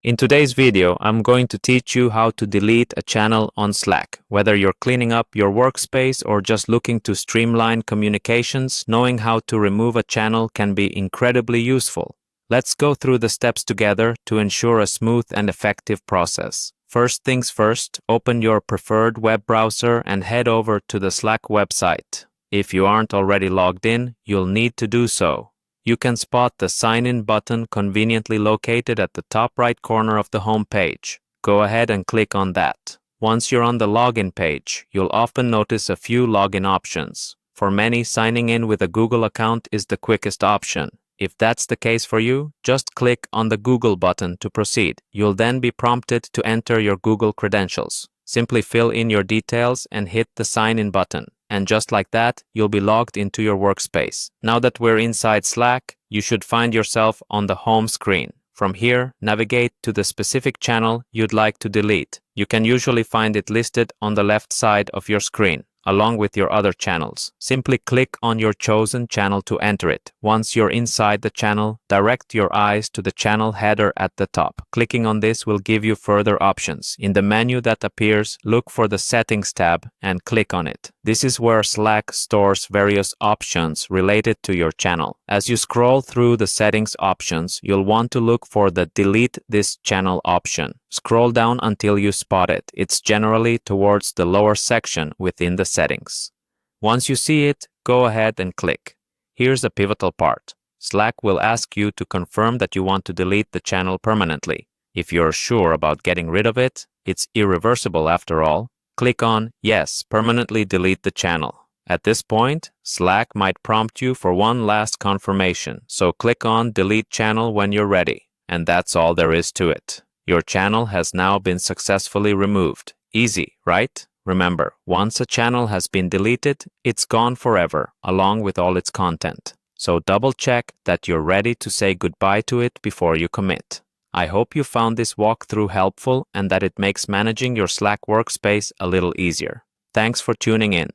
In today's video, I'm going to teach you how to delete a channel on Slack. Whether you're cleaning up your workspace or just looking to streamline communications, knowing how to remove a channel can be incredibly useful. Let's go through the steps together to ensure a smooth and effective process. First things first, open your preferred web browser and head over to the Slack website. If you aren't already logged in, you'll need to do so. You can spot the Sign In button conveniently located at the top right corner of the home page. Go ahead and click on that. Once you're on the login page, you'll often notice a few login options. For many, signing in with a Google account is the quickest option. If that's the case for you, just click on the Google button to proceed. You'll then be prompted to enter your Google credentials. Simply fill in your details and hit the Sign In button. And just like that, you'll be logged into your workspace. Now that we're inside Slack, you should find yourself on the home screen. From here, navigate to the specific channel you'd like to delete. You can usually find it listed on the left side of your screen, along with your other channels. Simply click on your chosen channel to enter it. Once you're inside the channel, direct your eyes to the channel header at the top. Clicking on this will give you further options. In the menu that appears, look for the Settings tab and click on it. This is where Slack stores various options related to your channel. As you scroll through the settings options, you'll want to look for the Delete This Channel option. Scroll down until you spot it. It's generally towards the lower section within the settings. Once you see it, go ahead and click. Here's the pivotal part. Slack will ask you to confirm that you want to delete the channel permanently. If you're sure about getting rid of it, it's irreversible after all, click on Yes, permanently delete the channel. At this point, Slack might prompt you for one last confirmation, so click on Delete Channel when you're ready. And that's all there is to it. Your channel has now been successfully removed. Easy, right? Remember, once a channel has been deleted, it's gone forever, along with all its content. So double check that you're ready to say goodbye to it before you commit. I hope you found this walkthrough helpful and that it makes managing your Slack workspace a little easier. Thanks for tuning in.